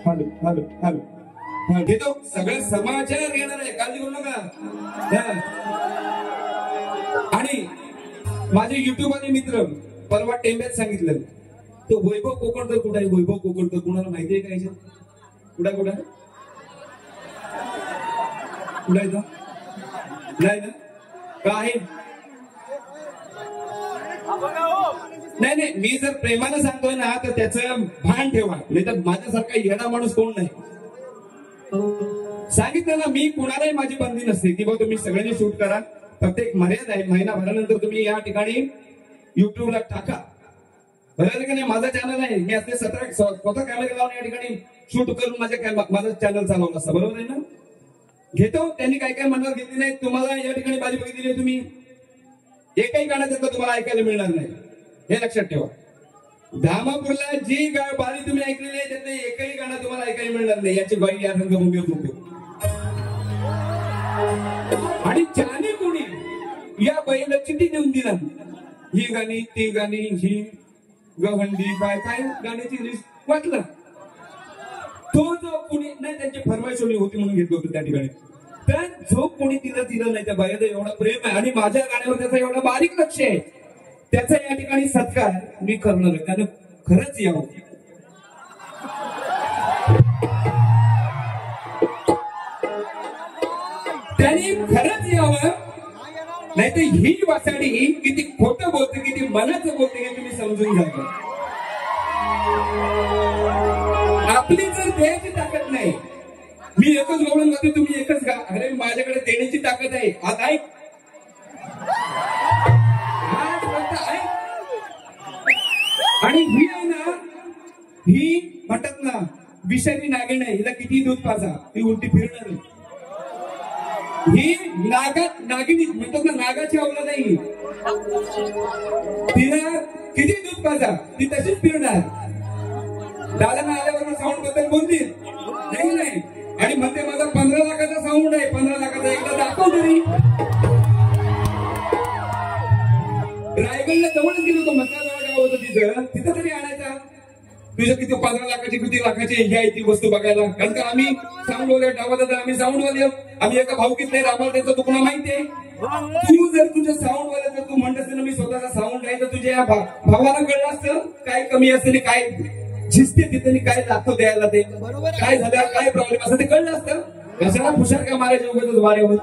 Hello hello घेतो सगळं समाचार घेणार आहे, काळजी करू नका. आणि माझे युट्यूब आणि मित्र परवा टेंब्यात सांगितलं तो वैभव कोकणकर कुठे आहे, वैभव कोकणकर कुणाला माहिती आहे का याच्यात? कुठे कुठे कुठे नाही ना का आहे नाही नाही, मी जर प्रेमानं सांगतोय ना तर त्याचं भान ठेवा, नाही तर माझ्यासारखा येडा माणूस कोण नाही. सांगितलं ना, मी कुणालाही माझी बंदी नसते की बाबा तुम्ही सगळ्यांनी शूट करा. फक्त एक मर्यादा आहे, महिनाभरानंतर तुम्ही या ठिकाणी युट्यूबला टाका. बरोबर का नाही? माझा चॅनल आहे, मी असले स्वतः कॅमेरा लावून या ठिकाणी शूट करून माझं चॅनल चालवलं असतं. बरोबर आहे ना? घेतो, त्यांनी काय काय मनावर घेतली नाही. तुम्हाला या ठिकाणी बाजी बघितली आहे, तुम्ही एकही गाणं त्यातलं तुम्हाला ऐकायला मिळणार नाही, हे लक्षात ठेवा. धामापूरला जी बारी तुम्ही ऐकलेली आहे त्यातलं एकही गाणं तुम्हाला ऐकायला मिळणार नाही, याची बाई या रंगभूमीवर होतो. आणि ज्याने कोणी या बाईला चिठ्ठी देऊन दिला, ही गाणी ती गाणी ही गवंडी काय काय गाण्याची लिस्ट वाटलं, तो जो कोणी नाही, त्यांची फरमाईश होती म्हणून घेतलं होतं त्या ठिकाणी. तर जो कोणी तिला दिलं नाही त्या बाईला एवढा प्रेम आहे आणि माझ्या गाण्यावर त्याचा एवढा बारीक लक्ष आहे, त्याचा या ठिकाणी सत्कार मी करणार आहे. त्यानं खरंच यावं, त्यांनी खरंच यावं, नाही तर ही वासाडी किती खोटं बोलते, किती मनाचं बोलते हे तुम्ही समजून घ्या. आपली जर द्यायची ताकद नाही, मी एकच गवळण गाते, तुम्ही एकच गा. अरे माझ्याकडे देण्याची ताकद आहे. आता ऐक, आणि ही आहे ना, ही म्हणतात ना विषारी नागिण आहे, हिला किती दूध पाजा ती उलटी फिरणार. ही नागिणी म्हणतात ना, नागाची अवलाद आहे, तिला किती दूध पाजा ती तशीच फिरणार. दादांना आल्यावर साऊंड बद्दल बोलतील नाही, आणि म्हणते माझा 15 लाखाचा साऊंड आहे, 15 लाखाचा, एकदा दाखव तरी. रायगडला जवळच गेलो होतो, मसाला गाव होतं तिथं तरी आणायचा. तुझ्या किती 15 लाखाची किती लाखाची ही ती वस्तू बघायला. कारण का आम्ही साऊंडवाले डावादादा, आम्ही साऊंडवाले, आम्ही एका भाऊकीत नाही. आम्हाला त्याचं तुकडा माहितीये. तू जर तुझ्या साऊंडवाले जर तू म्हणत असेल ना मी स्वतःचा साऊंड आहे, तर तुझ्या या भावाला कळलं असतं काय कमी असेल, काय झिजते तिथे, काय लागतो द्यायला, ते काय झालं, काय प्रॉब्लेम असं ते कळलं असतं. कशाला हुशार का मारायचे उगाच वाऱ्यावर.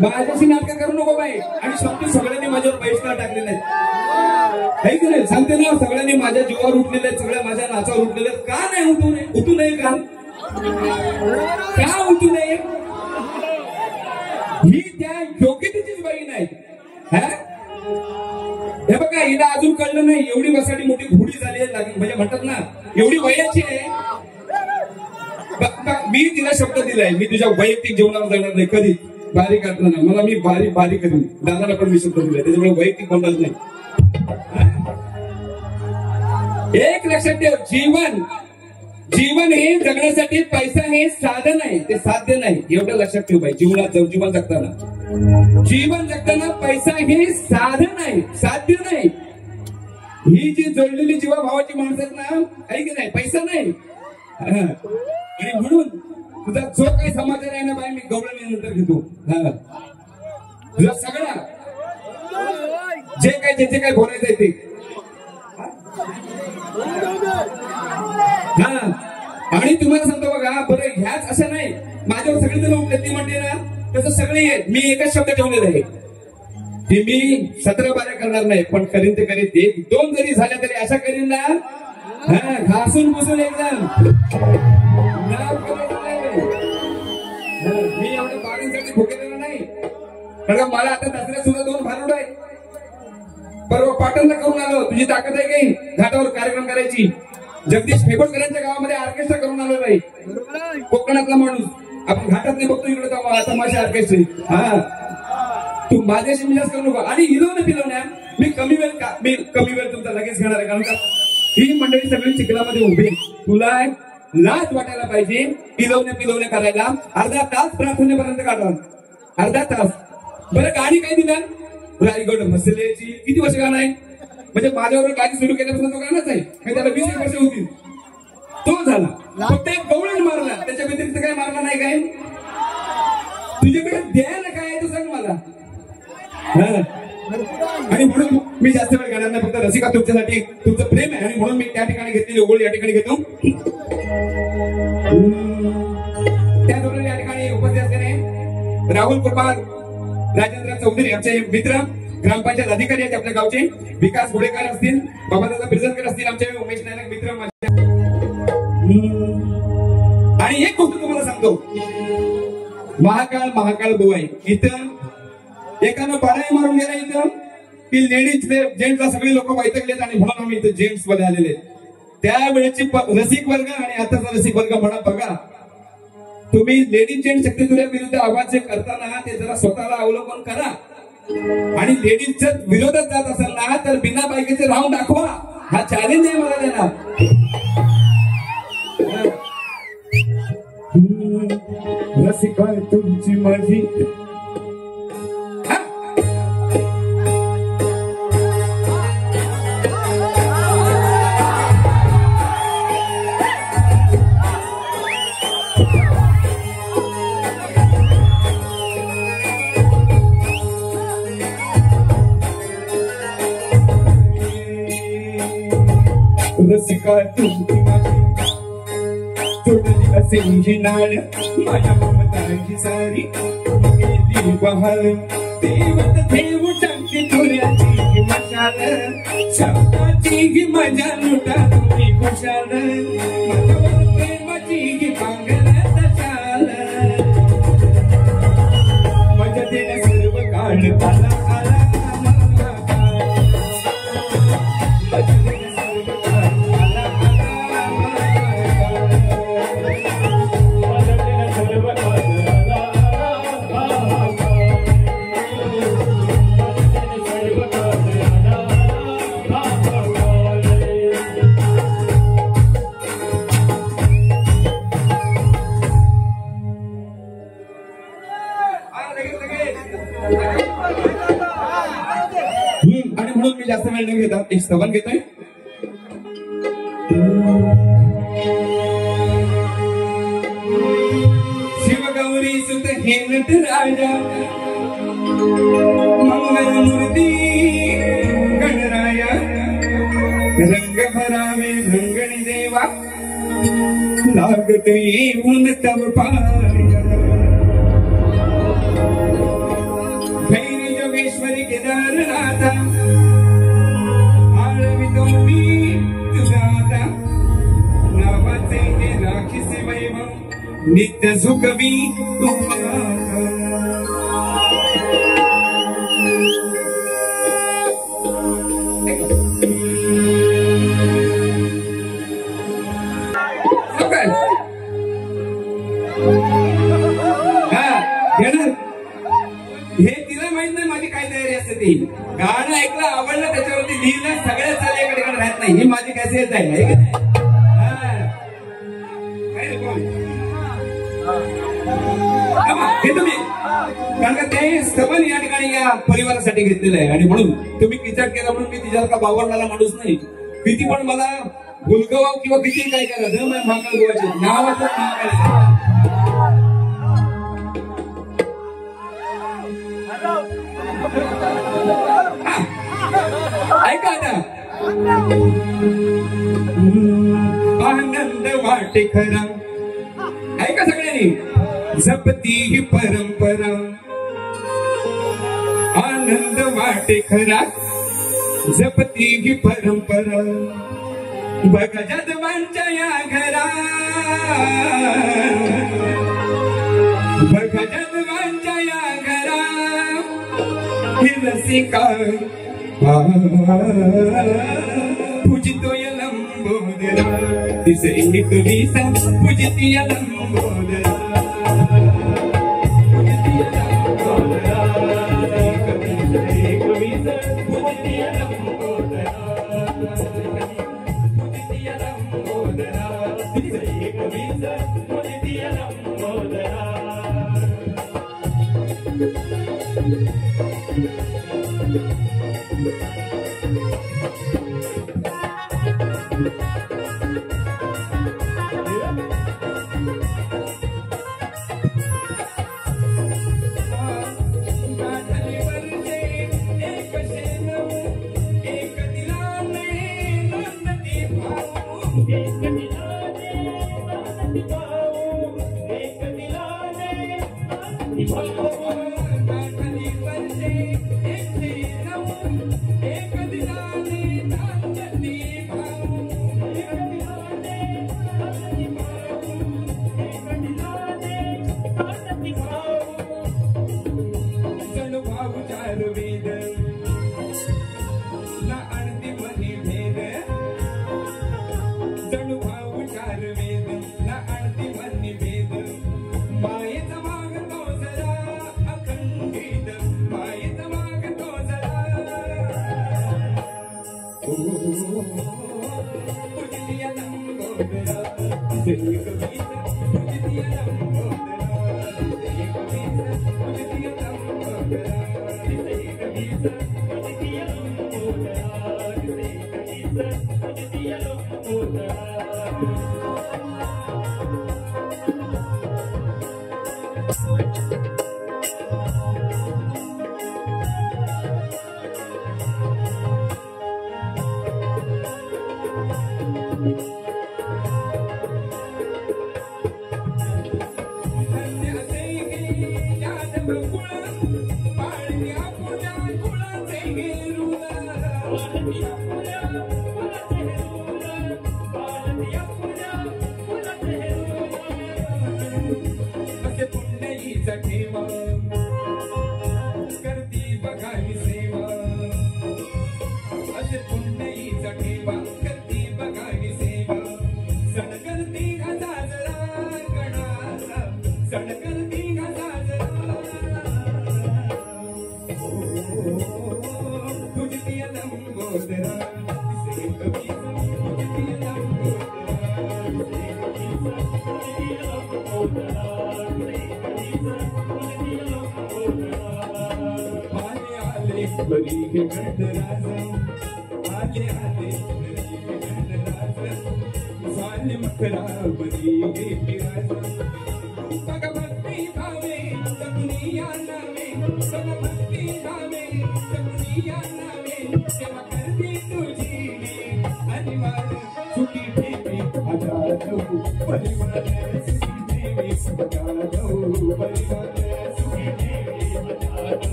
माझ्याशी नाटक करू नको बाई. आणि शेवटी सगळ्यांनी माझ्यावर बहिष्कार टाकलेले आहेत, की नाही? सांगते ना, सगळ्यांनी माझ्या जीवावर उठलेले आहेत, सगळ्या माझ्या नाचावर उठलेले आहेत. का नाही उठू नये का उठू नये? ही त्या योग्यतेचीच बाई नाही. हे बघा, हिला अजून कळलं नाही, एवढी वसाडी मोठी घोडी झाली आहे, म्हणजे म्हणतात ना एवढी वयाची आहे. मी तिला शब्द दिलाय, मी तुझ्या वैयक्तिक जीवनावर जाणार नाही कधी. बारी करताना मला मी बारी करीन. दादाला पण मी शब्द दिलाय, त्याच्यामुळे वैयक्तिक बोलणार नाही. एक लक्षात ठेव, जीवन हे जगण्यासाठी पैसा हे साधन आहे, ते साध्य नाही. एवढं लक्षात ठेव बाई. जीवन जगताना पैसा हे साधन आहे, साध्य नाही. ही जी जोडलेली जीवाभावाची माणसं आहेत ना, आहे की नाही, पैसा नाही. आणि म्हणून तुझा जो काही समाचार आहे ना बाई, मी गवळण नंतर घेतो. तुझा सगळा जे काय बोलायचं आहे ते. आणि तुम्हाला सांगतो बघा, बरं ह्याच असं नाही, माझ्यावर सगळे जण उठले, ती म्हणते ना तसं सगळे आहेत. मी एकच शब्द ठेवलेला आहे की मी 17 बाऱ्या करणार नाही, पण करीन ते करीन. 1-2 जरी झाल्या तरी अशा करीन ना, घासून पुसून एकदम. मी एवढ्या बारींसाठी भुकेलेला नाही. कारण मला आता दसऱ्यात सुद्धा 2 भारुड आहेत. परवा पाटणला करून आलो. तुझी ताकद आहे काही घाटावर कार्यक्रम करायची. जगदीश फेकोटकरांच्या गावामध्ये ऑर्केस्ट्रा करून आलो बाई. कोकणातला माणूस, आपण घाटात नाही बघतो इकडे तमाशा ऑर्केस्ट्रा. तू माझ्याशी मिजाज करू नको. आणि हिलवण्या मी कमी वेळ तुमचा लगेच घेणार आहे. कारण का ही मंडळी सगळी चिखलामध्ये उभी, तुला लाज वाटायला पाहिजे. पिलवण्या करायला अर्धा तास प्रार्थनेपर्यंत काढला, अर्धा तास. बरं गाणी काय दिला, रायगड मसल्याची किती वर्ष गाणं आहे. म्हणजे माझ्यावर गाणी सुरू केल्यापासून तो गाणंच आहे. त्याला 20 वर्ष होती. तो झाला फक्त एक गवळण मारला, त्याच्या व्यतिरिक्त काय मारला नाही. काय तुझ्याकडे द्यायला काय आहे तू सांग मला. आणि म्हणून मी जास्त वेळ घेणार नाही. फक्त रसिका तुमच्यासाठी तुमचं प्रेम आहे आणि म्हणून मी त्या ठिकाणी घेतलेली ओळ या ठिकाणी घेतो. त्या दरम्यान या ठिकाणी उपस्थित असलेले राहुल कुमार राजेंद्र चौधरी आमचे मित्र, ग्रामपंचायत अधिकारी आहेत आपल्या गावचे, विकास घोडेकर असतील, बाबादादा बिरजणकर असतील, आमचे उमेश नायक मित्र. आणि एक गोष्ट तुम्हाला सांगतो, महाकाळ बुवा आहे इथं. एकानं पाडाही मारून गेला इथं की लेडीज जेंट्सला सगळे लोक वैतागलेत आणि म्हणून आम्ही इथं जेंट्स मध्ये आलेले. त्यावेळेची रसिक वर्ग आणि आताचा रसिक वर्ग म्हणा बघा. तुम्ही लेडीज जेंट्स शक्तीच्या विरुद्ध आवाज जे करताना ते जरा स्वतःला अवलंबन करा. आणि लेडीजच्या विरोधात जात असेल ना तर बिना बायकेचे राहून दाखवा. हा चॅलेंज आहे मला देणार. रसिका तुमची माझी रसिका तुमची माझी तोडली असे ही नाळ माझ्या ममताची सारी गेली बहार. देवत देऊ टाकते तुऱ्याची मशाल, शब्दाची गी मजा लुटा तुम्ही खुशाल. माझ्यावर प्रेमाची गी पांघरत चाल, मजा देण्या सर्व काळ आला आला आणि म्हणून मी जास्त वेळ न घेता एक स्तवन घेतोय. शिवगौरी सुत हे नटराजा मंगलमूर्ती गणराया, रंग भरावे रंगणी देवा लागत येऊन तव पाया. भैरी जोगेश्वरी केदारनाथा आळवितो मी तुझा आता. नावाचे हे राखीचे वैभव नित्य सुखवी हे तिला माहित नाही माझी काय तयारी असते. ती गाणं ऐकलं आवडलं त्याच्यावरती लिहिलं सगळ्या चाल एका ठिकाणी राहत नाही. ही माझी कॅसेट आहे तुम्ही, कारण का ते स्तवन या ठिकाणी या परिवारासाठी घेतलेलं आहे. आणि म्हणून तुम्ही किचट केला म्हणून मी तिच्यासारखा बावरणारा माणूस नाही. किती पण मला गुलगवाव किंवा किती काय करा महाकाळ गोवाचे नावाचं महाकाळ. ऐका आता, आनंद वाटे खरा. ऐका सगळ्यांनी, जपती ही परंपरा. आनंद वाटे खरा, जपती ही परंपरा. बघ जदवांच्या या घरा, बघ जदवांच्या या घरा. रसिका पूजितो लंबोदरा, तिसे एक विसा पूजिती लंबोदरा.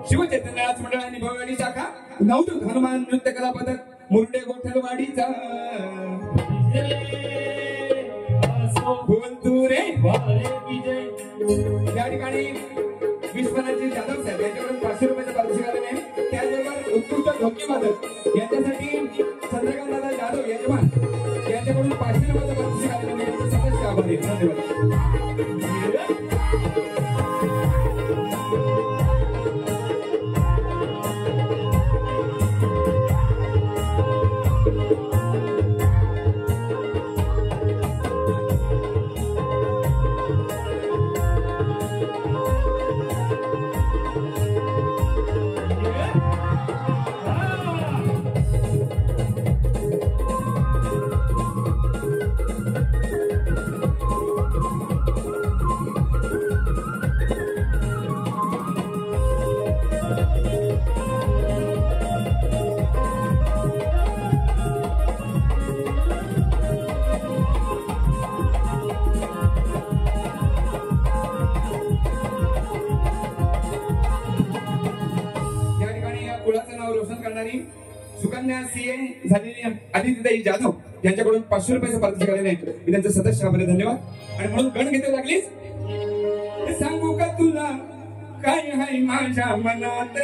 शिवचैतन्य मंडळाने भवानी शाखा नवदूत हनुमान नृत्य कला पथक मुरडे गोठलवाडीचा भुवनतुरे या ठिकाणी विश्वनाथजी जाधव साहेब यांच्याकडून 500 रुपयाचं पारितोषिक आलेलं आहे. त्याचबरोबर उत्कृष्ट ढोलकी वादक यांच्यासाठी चंद्रकांत दादा जाधव यजमान यांच्याकडून 500 रुपयाचं पारितोषिक आलेलं आहे. सतत आभारी. धन्यवाद. सुकन्या सीए झालेली आदित्यताई जाधव यांच्याकडून 500 रुपयाचं पारितोषिक आलेलं आहे. मी त्यांचं सतत आभारी. धन्यवाद. आणि म्हणून गण घेते लागलीच सांगू का तुला काय हाय माझ्या मनात,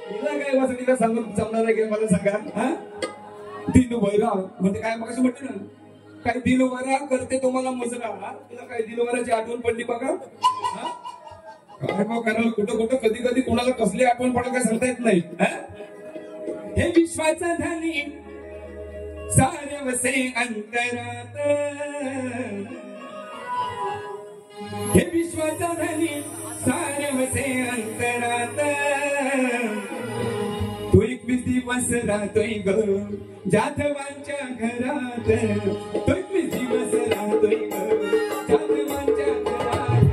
तिला काय वाचणीला सांगून जमणार आहे की मला सांगा. दिन वैरा म्हणजे काय मग म्हटलं ना, काय दिन वैरा करते तुम्हाला मुजरा. तुला काय दिन वैराची आठवण पडली बघा. काय मग कारण कुठं कुठं कधी कधी कोणाला कसली आठवण पडत काय सांगता येत नाही. हे विश्वाचा धनी सारवसे अंतरात हे विश्वाचा धनी सारवसे अंतरात तो 21 दिवस राहतोय ग जाधवांच्या घरात तो 21 दिवस राहतोय ग जाधवांच्या घरात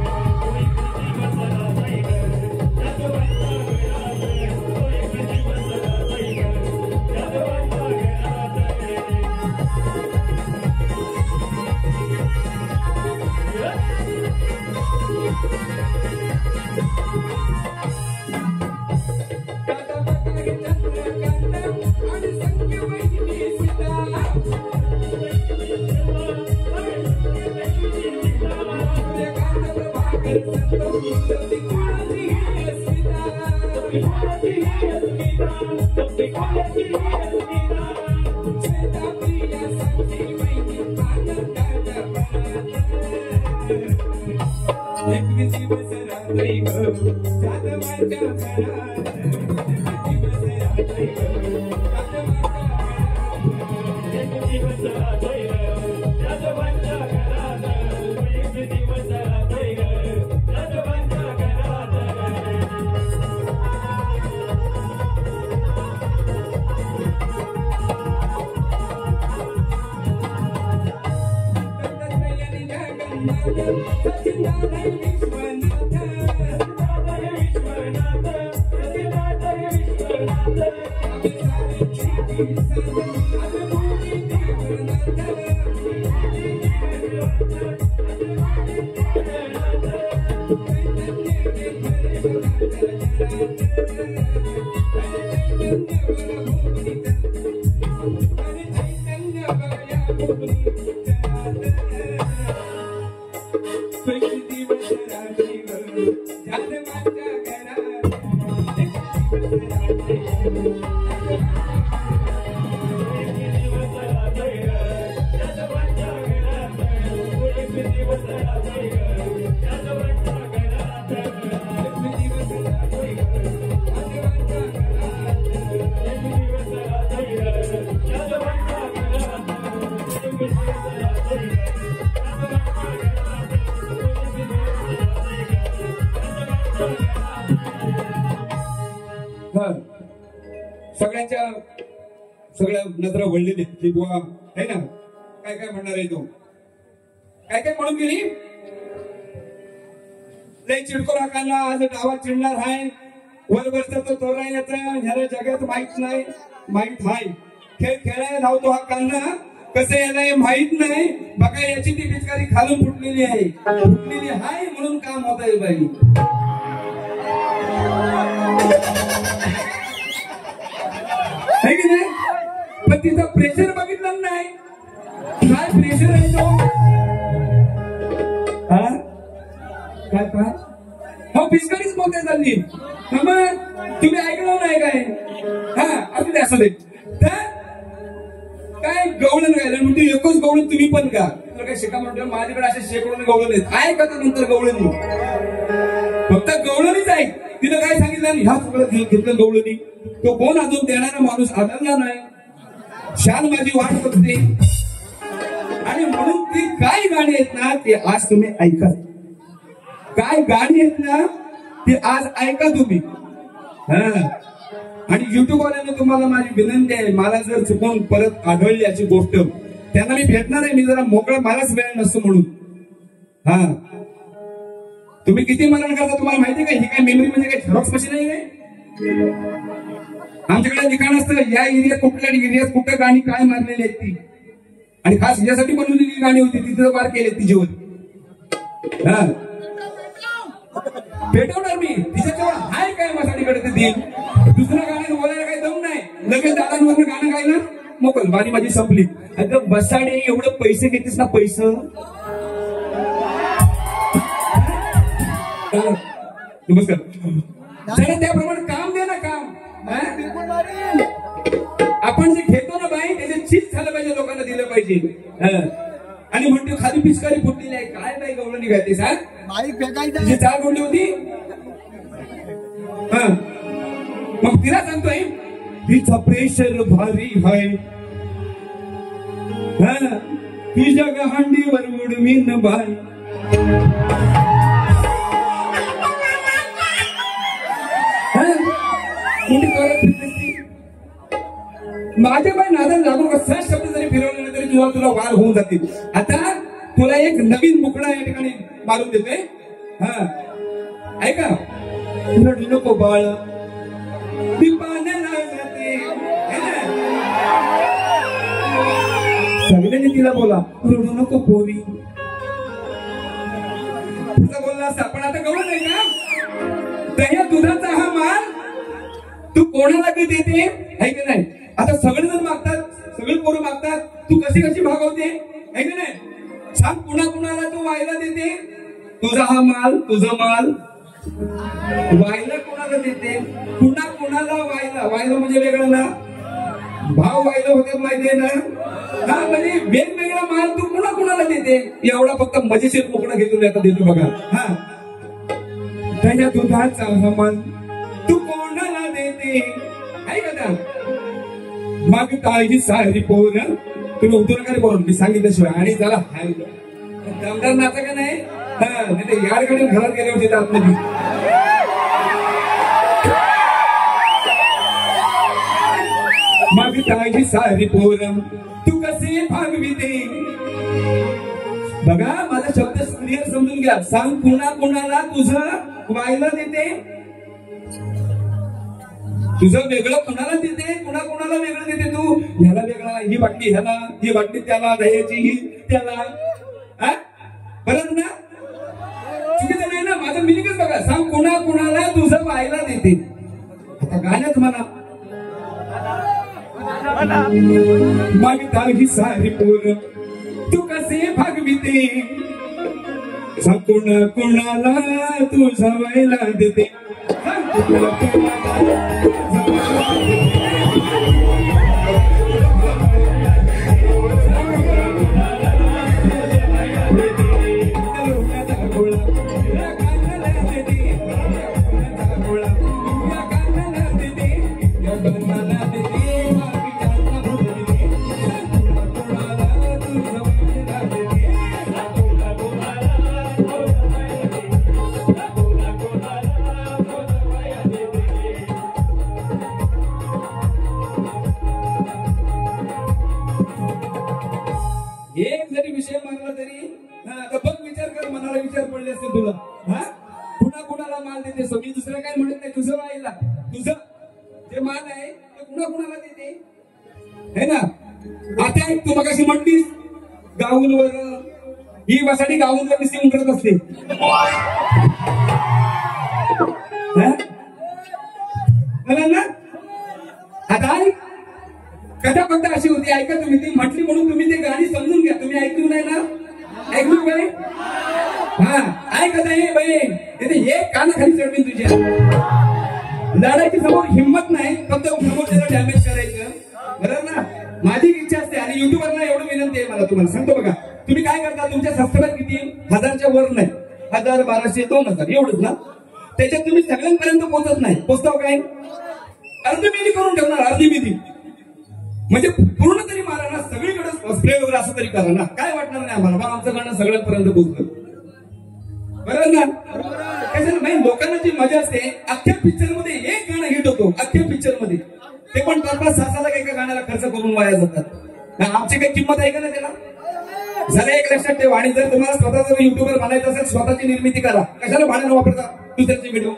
सगळ्या नजरा वळलेली की बुवा आहे ना काय काय म्हणणार आहे तो काय काय म्हणून गेली लय चिडको राखायला आज डावात चिडणार आहे वरवरचा तो तोरा याचा ह्याला जगात माहित नाही माहित आहे खेळ खेळायला धावतो हा कान्हा कसं याला माहित नाही बघा याची ती पिचकारी खालून फुटलेली आहे म्हणून काम होत आहे बाई है की नाही पण तिचा प्रेशर बघितलं नाही काय प्रेशर आहे तो काय काय हो पिचकारीच बोलते चालली तुम्ही ऐकलं नाही काय असू दे तर काय गवळण गायला म्हणजे एकच गवळण तुम्ही पण का तुला काय शिका म्हणतो माझ्याकडे असे शेकडून गवळण आहेत आहे का नंतर गवळणी फक्त गवळणीच आहे तिनं काय सांगितलं ह्या सगळं घेतलं गवळणी तो कोण अजून देणारा माणूस आढळला नाही शान माझी वाट बघते आणि म्हणून ती काय गाणी आहेत ना ते आज तुम्ही ऐका काय गाणी आहेत ना ते आज ऐका तुम्ही आणि युट्यूब वाल्यांना तुम्हाला माझी विनंती आहे मला जर चुकून परत आढळली याची गोष्ट त्यांना मी भेटणार आहे मी जरा मोकळा मलाच वेळ नसतो म्हणून तुम्ही किती मरण करता तुम्हाला माहिती आहे का ही काय मेमरी म्हणजे काय झेरॉक्स मशीन नाही आहे आमच्याकडे ठिकाण असतं या एरियात कुठल्या एरियात कुठं गाणी काय मारलेली आहेत ती आणि खास यासाठी बनवलेली गाणी होती तिथं वार केले तिच्यावर भेटवणार मी तिच्याजवळ हाय काय माझ्याकडे ते देईल दुसऱ्या गाण्यात बोलायला काही दम नाही लगेच दादांवर गाणं गायलं मोकल माझी माझी संपली अगं बसाडे एवढं पैसे घेतेस ना पैसे नमस्कार त्याप्रमाणे काम दे ना काम आपण जे घेतो ना बाई त्याचे चीज झालं पाहिजे लोकांना दिलं पाहिजे आणि म्हणतो खाली पिचकारी फुटलेली आहे काय बाई गवळणी घालते सांग चार गोळी होती मग तिला सांगतोय तिचा प्रेशर भारी आहे तुझ्या गहांडीवर उडवीन बाई. माझ्या बाई नादाला लागून कसा शब्द जरी फिरवले तरी तुला वार होऊन जातील. आता तुला एक नवीन मुकडा या ठिकाणी मारून देतोय. ऐका, रडू नको बाळ, सगळ्यांनी तिला बोला रडू नको पोरी. पुढचा बोलला असता, पण आता गवळ नाही का दह्या दुधाचा हा माल तू कोणाला कधी देते आहे की नाही. आता सगळे जण मागतात, सगळे पोरं मागतात, तू कशी कशी भागवते आहे की नाही. सांग कुणा कुणाला तू वायला देते तुझा हा माल, तुझा माल वायला कोणाला देते, कुणा कुणाला वायला. वायला म्हणजे वेगळं ना, भाव वायला होते माहितीये ना. हा म्हणजे वेगवेगळा माल तू कुणा कुणाला देते. एवढा फक्त मजेशीर मोकळा घेऊन आता देतो बघा. हा त्याच्या दुधाचा हा माल तू कोणाला देते आहे का. मागता ही सारी पोर तुम्ही उतरू नका बोलून मी सांगितल्याशिवाय. आणि त्याला हाय दमदार नाचा का नाही. ते याडकडे घरात गेले होते आतमध्ये. मागता ही सारी पोर तू कसे भागविते. बघा माझा शब्द क्लिअर समजून घ्या. सांग कुणा कुणाला तुझं वायला देते, तुझं वेगळं कुणाला देते, कुणा कुणाला वेगळं देते. तू ह्याला वेगळा, ही बाटली ह्याला, ही बाटली त्याला, दह्याची ही त्याला. बरोबर ना, चुकीचं नाही ना. माझं मिनिंगच बघा. सांग कुणा कुणाला तुझं वायला देते. आता गाण्यात म्हणा मागता ही सारी पोर तू कसे भागविते. सांग कुणा कुणाला तुझा वायला देते. एक जरी विषय मारला तरी बघ विचार कर, मनाला विचार पडले असते तुला. कुणा कुणाला माल देते. मी दुसरं काय म्हणत नाही. तुझं वाईला तुझं जे माल आहे ते कुणा कुणाला देते है ना. आता एक तू मगाशी म्हटलीस गाऊनवर ही वासाठी गाऊनवर मिसळून करत असते. ना आता कथा फक्त अशी होती. ऐका तुम्ही, ती म्हटली म्हणून तुम्ही ते गाणी समजून घ्या. तुम्ही ऐकून नाही ना, ऐकून काय. ऐकत आहे बाई, हे कानाखाली चढवीन तुझ्या. लढायची समोर हिंमत नाही, फक्त समोर त्याला डॅमेज करायचं. बरोबर ना. माझी इच्छा असते आणि युट्यूबरला एवढं विनंती आहे मला, तुम्हाला सांगतो बघा. तुम्ही काय करता, तुमच्या सबस्क्राईबर किती 1000च्या वर नाही, 1000, 1200, 2000 एवढंच ना. त्याच्यात तुम्ही सगळ्यांपर्यंत पोहोचत नाही. पोचताव काय, अर्धमिती करून ठेवणार. अर्धमिती म्हणजे पूर्ण तरी मारा ना, सगळीकडे स्प्रे वगैरे असं तरी करा ना. काय वाटणार नाही आम्हाला, मग आमचं गाणं सगळ्यांपर्यंत पोहोचलं. बरोबर ना. कशाला नाही, लोकांना जी मजा असते, अख्ख्या पिक्चर मध्ये एक गाणं हिट होतो. अख्ख्या पिक्चर मध्ये ते पण 5-6 लाख एका गाण्याला खर्च करून वाया जातात. आमची काही किंमत आहे का ना त्याला. जरा एक लक्षात ठेवा. आणि जर तुम्हाला स्वतःचा युट्यूबर बनायचं असेल, स्वतःची निर्मिती करा. कशाला भाड्यानं वापरता दुसऱ्याचे व्हिडिओ.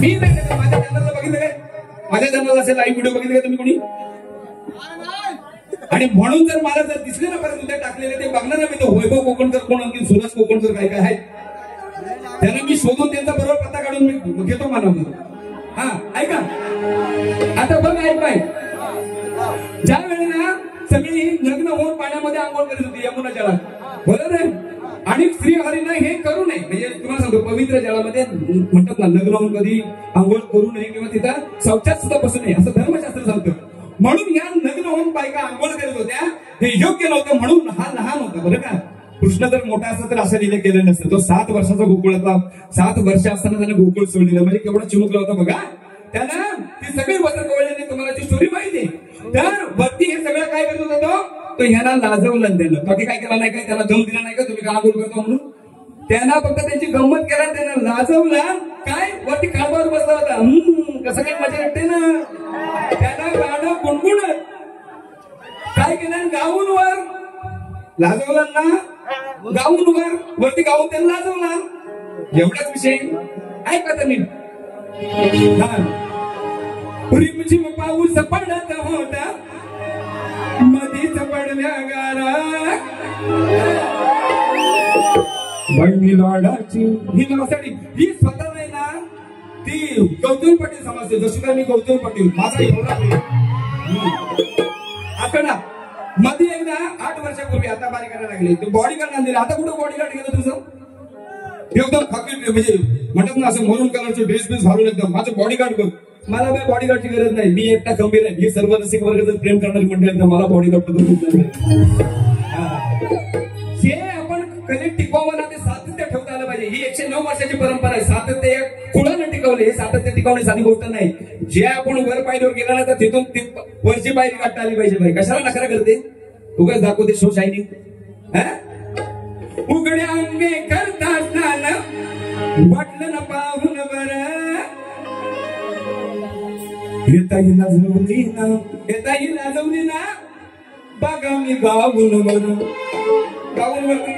मी नाही माझ्या चॅनलला बघितलं काय, माझ्या चॅनलला असेल लाईव्ह व्हिडिओ बघितले का तुम्ही कोणी. आणि म्हणून जर मला जर दिसले ना परत उद्या टाकलेले ते बघणार ना मी. तो वैभव कोकणकर कोण, आणखी सुरज कोकणकर काय काय आहे, त्यांना मी शोधून त्यांचा बरोबर पत्ता काढून मी घेतो मनामध्ये. ऐका आता बघ, ऐकाय ज्या वेळेला सगळी लग्न होऊन पाण्यामध्ये आंघोळ करीत होती यमुना जलात, बरोबर आहे. आणि श्रीहरीनं हे करू नये, म्हणजे तुम्हाला सांगतो पवित्र जलामध्ये म्हणतात ना, लग्न होऊन कधी आंघोळ करू नये किंवा तिथं शौचात सुद्धा बसू नये असं धर्मशास्त्र सांगतं. म्हणून या लग्न होऊन बायका आंघोळ करत होत्या, हे योग्य नव्हतं. म्हणून हा लहान होता बरं का. कृष्ण जर मोठा असता तर असं लिहिलं केलं नसतं. तो 7 वर्षाचा गोकुळ होता. 7 वर्ष असताना त्याने गोकुळ सोडलेलं, म्हणजे केवढा चिमुकला होता बघा. त्याला ती सगळी वस्त्र कवळल्याने तुम्हाला ती स्टोरी माहिती आहे. तर वरती हे सगळं काय करत होता तो, तर ह्यांना लाजवलं त्यानं. बाकी काय केलं नाही काय, त्याला दम दिला नाही का तुम्ही गाणं बोल करतो म्हणून. त्यांना फक्त त्यांची गंमत केला, त्यांना लाजवला. काय वरती खांबावर बसला होता. कसं काय मजा येते ना. त्यांना गाणं गुणगुणत काय केलं, गाऊन वर लाजवला ना, गाऊन वरती गाऊन त्यांना लाजवला. एवढाच विषय. ऐका तुम्ही. रिमझिम पाऊस पडत होता, मधीच पडल्या गारा, बहिणी लाडाची ही नावासाठी. ही स्वतः नाही ना, ती गौतम पाटील समजते. जशी काय मी गौतम पाटील माझा एवढा आकडा. मध्ये एकदा 8 वर्षापूर्वी, आता बारीक करायला लागले, तो बॉडीगार्ड आणलेला. आता कुठं बॉडीगार्ड गेलं तुझं? एकदम खाकी म्हणजे म्हणतात ना असं मरून कलरचे ड्रेस बेस घालून एकदम माझं बॉडीगार्ड बघ. मला काय बॉडीगार्डची गरज नाही. मी एकटा गंभीर आहे. मी सर्व रसिक वर्ग जर प्रेम करणारी मंडळी तर मला बॉडीगार्ड जे आपण कनेक्ट टिकवावं ना, ते सातत्य ठेवता आलं पाहिजे. ही 109 वर्षाची परंपरा आहे. सातत्य कुणाला टिकवले, हे सातत्य टिकवणे साधी गोष्ट नाही. जे आपण वर पायरीवर गेला ना, तर तिथून वरची पायरी काढता आली पाहिजे. भाई कशाला नखरा करते, उगाच दाखवते शो शायनिंग. उघड्या अंगे करता स्नान, वाटलं ना पाहून बरं, येता हिला जवली ना, बघा मी गावून बरं. गावून वरती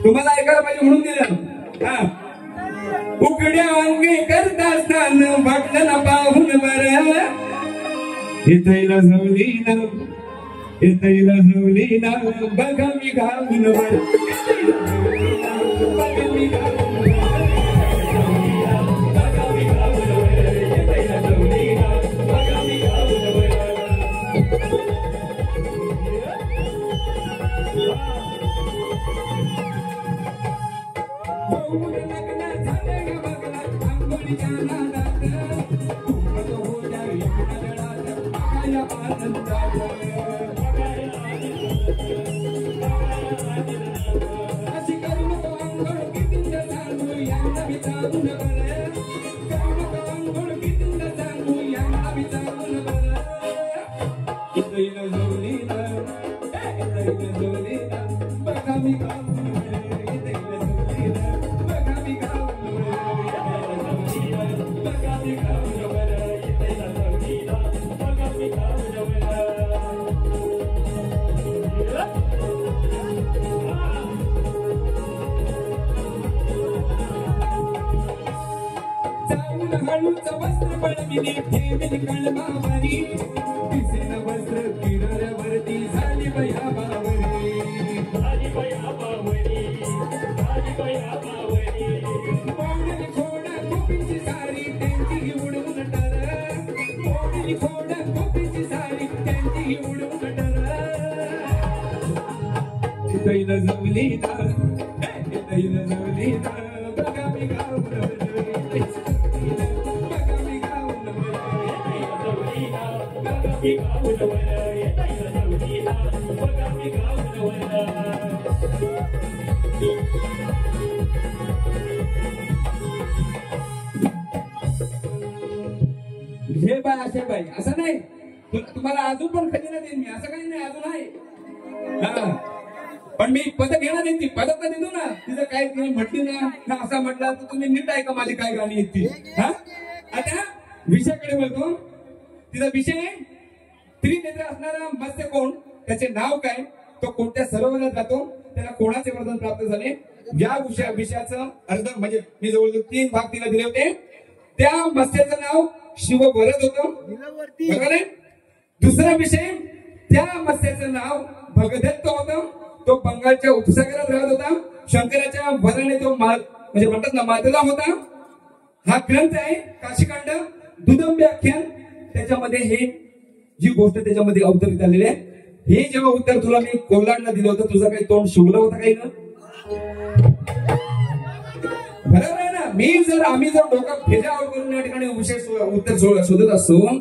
तुम्हाला ऐकायला पाहिजे म्हणून दिलं. उघड्या अंगे करता स्नान, वाटलं ना पाहून बरं, येता हिला जवली ना, येता जवली ना, बघा मी गावून बरं. वस्त्र पळविली ठेवील कळमावरी, दिसेन वस्त्र किनाऱ्यावरती झाली बया बावरी, झाली बया बावरी, झाली बया बावरी. मोडली खोड गोपीची सारी त्यांची उडवून टार, मोडली खोड गोपीची सारी त्यांची उडवून टार. इथं जवली ना, इथं जवली ना, बघा मी गावलं. हे बाय असे बाई असं नाही, तुम्हाला अजून पण खजिना देईन मी, असं काही नाही अजून आहे. पण मी पदक घेणार नाही, ती पदक तर देतो ना. तिचं काय तुम्ही म्हटली ना असं म्हटलं तर तुम्ही नीट ऐका माझी काय गाणी आहेत ती. आता विषयाकडे बोलतो. तिचा विषय त्रिनेत्र असणारा मत्स्य कोण, त्याचे नाव काय, तो कोणत्या सरोवरात जातो, त्याला कोणाचे वरदान प्राप्त झाले, या विषयाचं अर्ध म्हणजे मी जवळजवळ 3 भाग तिला दिले होते. त्या मत्स्याचं नाव शिवभरत होतं, बरोबर आहे. दुसरा विषय, त्या मत्स्याचं नाव भगदत्त होतं, तो बंगालच्या उपसागरात राहत होता. शंकराच्या वराने तो म्हणजे म्हणतात ना मातला होता. हा ग्रंथ आहे काशीकांड दुदंबी आख्यान. त्याच्यामध्ये हे जी गोष्ट त्याच्यामध्ये अवतरित आलेली आहे. हे जेव्हा उत्तर तुला मी कोल्हाडला दिलं होतं, तुझं काही तोंड शिवलं होतं काही ना, बरोबर आहे ना. आम्ही जर डोका फेजावर करून या ठिकाणी विषय उत्तर शोधत असतो,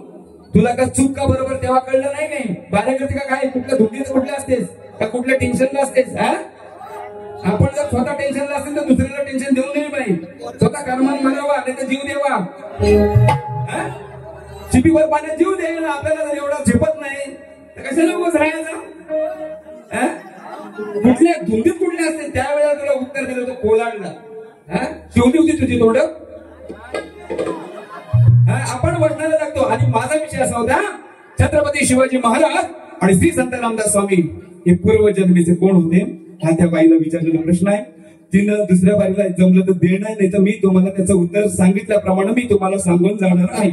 तुला का चूक का बरोबर तेव्हा कळलं नाही. नाही बाहेर करते का काय, कुठल्या धुकीचं कुठल्या असतेस का, कुठल्या टेन्शनला असतेस. आपण जर स्वतः टेन्शनला असेल तर दुसऱ्याला टेन्शन देऊ नये बाई. स्वतः कर्माने मरावा नाही तर जीव देवा. चिपीवर पाण्यात जीव द्यायला आपल्याला जर एवढा झेपत नाही तर कशाला उगाच राहायचं. कुठल्या धुंदीत कुठल्या असते त्यावेळेला तुला उत्तर दिलं होतं कोलाडला. शिवली होती तुझी तोंड. आपण वचनाला लागतो. आणि माझा विषय असा होता छत्रपती शिवाजी महाराज आणि श्री संत रामदास स्वामी हे पूर्वजन्मीचे कोण होते हा त्या बाईला विचारलेला प्रश्न आहे. तिनं दुसऱ्या बाईला जमलं तर देणार नाही तर मी तुम्हाला त्याचं उत्तर सांगितल्याप्रमाणे मी तुम्हाला सांगून जाणार आहे.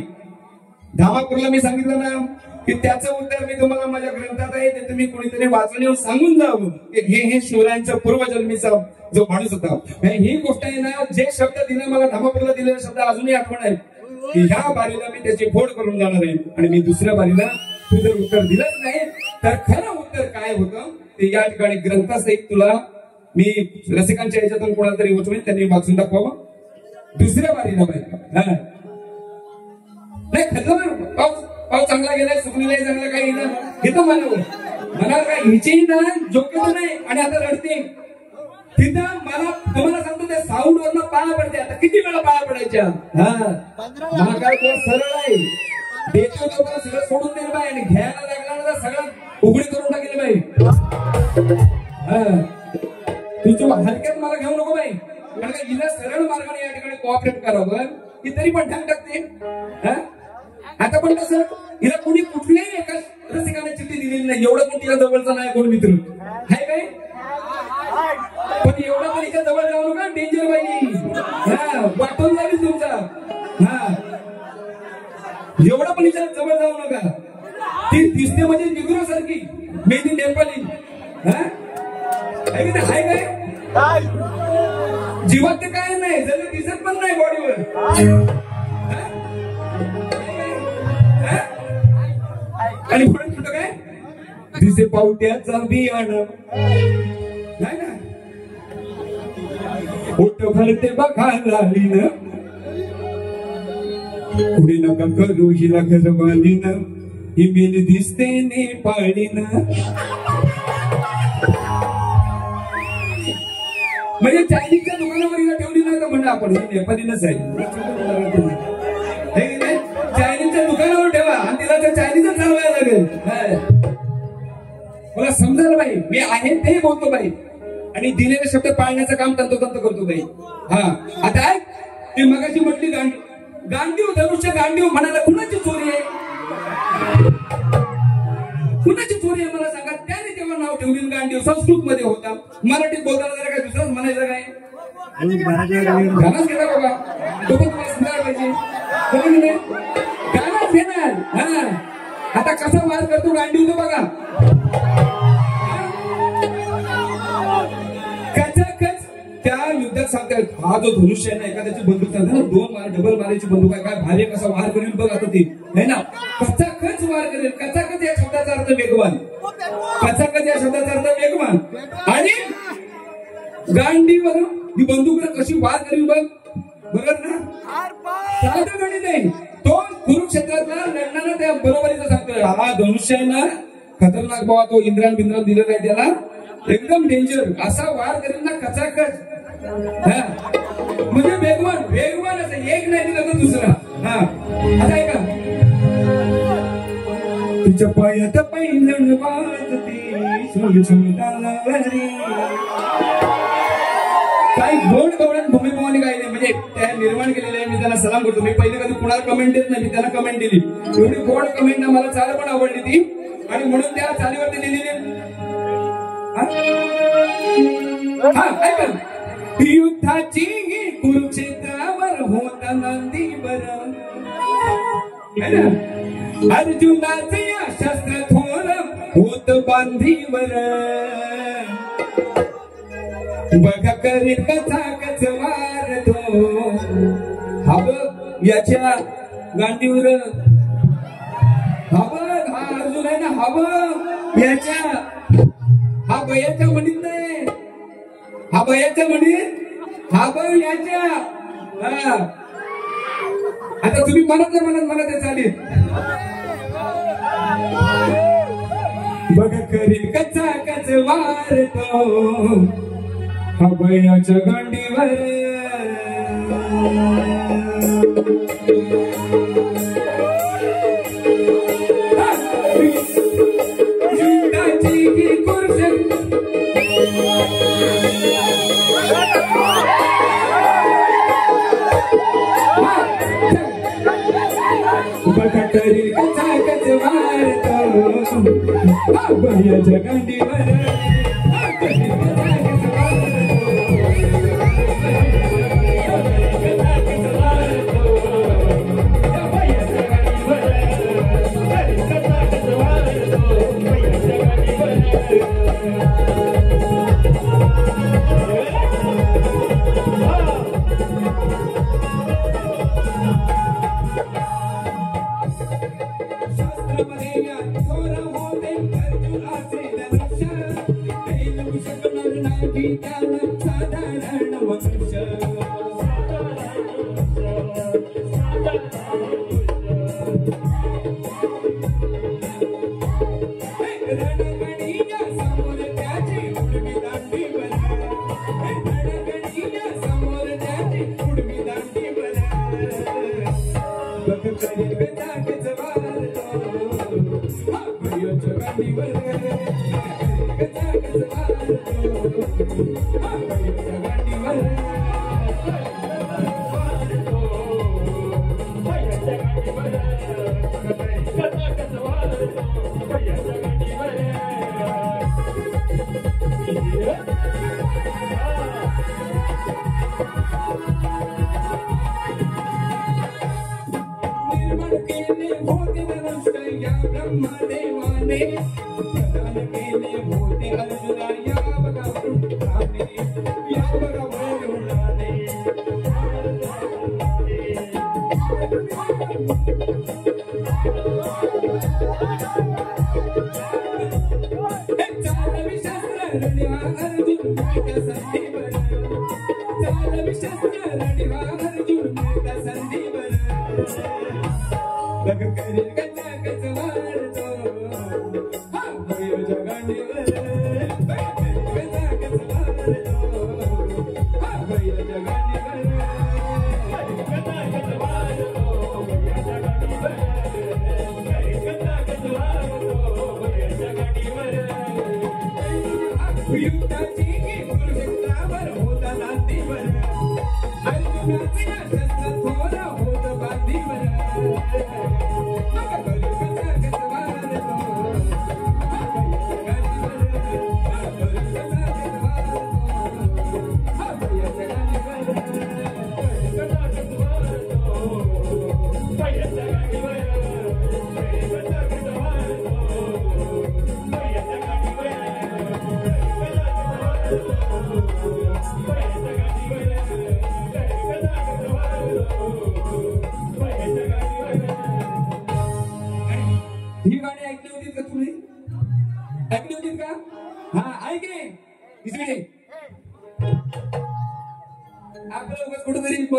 धामापूरला मी सांगितलं ना की त्याचं उत्तर मी तुम्हाला माझ्या ग्रंथात आहे ते तुम्ही कोणीतरी वाचून येऊन सांगून जावं की हे शिवरायांच्या पूर्वजन्मीचा जो माणूस होता. ही गोष्ट आहे ना जे शब्द दिले मला धामापूरला दिलेले शब्द अजूनही आठवण आहे की ह्या बारीला मी त्याची फोड करून जाणार आहे. आणि मी दुसऱ्या बारीला तू जर उत्तर दिलंच नाही तर खरं उत्तर काय होतं ते या ठिकाणी ग्रंथासहित तुला मी रसिकांच्या याच्यातून कोणाला तरी उचलून त्यांनी वाचून दाखवावं. दुसऱ्या बारीला बाई नाही खरं पाऊस चांगला गेलाय सुकणीलाही चांगला काही घेतो मला काय हिचीही ना जोक्य नाही. आणि आता रडते तिथं मला तुम्हाला सांगतो त्या साऊंड वरनं पाया पडते. आता किती वेळा पाया पडायच्या. मला काय कोण सरळ आहे देतो लोकांना सगळं सोडून दिलं बाई आणि घ्यायला लागला ना सगळं उघडी करून टाकेल बाई. तुझं हलक्यात मला घेऊ नको बाई. कारण का हिला सरळ मार्गाने या ठिकाणी कोऑपरेट करावं की तरी पण ठाक टाकते. आता पण कसं हिला कोणी कुठल्याही एका रसिकाने चिठ्ठी दिलेली नाही. एवढं पण तिला जवळचा नाही कोण मित्र आहे काय. पण एवढं पण हिच्या जवळ जाऊ नका डेंजर बाई वाटून जाईल तुमचा. एवढं पण हिच्या जवळ जाऊ नका. ती दिसते म्हणजे निग्रो सारखी मेहंदी नेपाली आहे काय जीवात ते काय नाही जर दिसत पण नाही बॉडीवर. आणि म्हणून कुठं काय दिसे पावट्याचा बियाणं नाही ना पोट भरते बघा लालीन पुढे नका करू हिला घरवालीन ही मेली दिसते नेपाळीन. म्हणजे चायनीजच्या दुकानावर हिला ठेवली नाही तर म्हणलं आपण ही नेपाळीनच आहे. चायनीजच्या दुकानावर ठेवा आणि तिला त्या चायनीजच चालवायला लागेल. मला समजायला बाई मी आहे ते बोलतो बाई आणि दिलेले शब्द पाळण्याचं काम तंतोतंत करतो बाई. आता ऐक ती मगाशी म्हटली गांडीव धनुष्य गांडीव म्हणाला कुणाची चोरी आहे कुणाची चोरी आहे मला सांगा. त्याने तेव्हा नाव ठेवली गांडीव संस्कृत मध्ये होता. मराठीत बोलताना जरा काय दुसरंच म्हणायचं काय गाणंच घेणार बाबा तो पण तुम्हाला समजायला पाहिजे. गाणंच घेणार. आता कसा मार करतो गांडीव तो बघा. कचाकच त्या युद्धात सांगतात हा जो धनुष्य आहे ना एखाद्याची बंदूक सांगतात ना 2 मार डबल मारायची बंदूक आहे काय भारी कसा वार करेल बघ आता ती है ना. कचाकच वार करेल. कचाकच या शब्दाचा अर्थ वेगवान. कचाकच या शब्दाचा अर्थ वेगवान. आणि गांडीवर ही बंदूक कशी वार करेल बघ बघत ना साधं गणित नाही. तो कुरुक्षेत्रातला लढणारा त्या बरोबरीचा सांगतोय हा धनुष्य आहे ना खतरनाक बाबा तो इंद्रान बिंद्रान दिलं नाही त्याला एकदम डेंजर असा वार करेल ना कचाकच. म्हणजे वेगवान वेगवान असं एक नाही दिलं तर दुसरा. आता आहे का तुझ्या पायात पैंजण वाजते काही गोड गवळण भूमिभावाने गायले म्हणजे त्या निर्माण केलेले आहे. मी त्यांना सलाम करतो. मी पहिले कधी कुणाला कमेंट देत नाही. मी त्यांना कमेंट दिली एवढी गोड कमेंट ना मला चाल पण आवडली ती आणि म्हणून त्या चालीवरती लिहिलेली युद्धाची कुरुक्षेत्रावर होता नंदीवर अर्जुनाचे शस्त्र थोर होत बांधीवर बघा करील कसा कच मारतो हा बघ याच्या गांडीवर हा बघ हा अर्जुन आहे ना हा बघ याच्या हा बयाच्या म्हणीत नाही हा बयाच्या म्हणीत हा बघ याच्या. आता तुम्ही म्हणत चालेल बघ करील कचा कच मारतो हा बयाच्या गांडीवर युद्धाची कुरुक्षेत्र बकटरी कचाकच वारतो भैयाच्या गांडीवर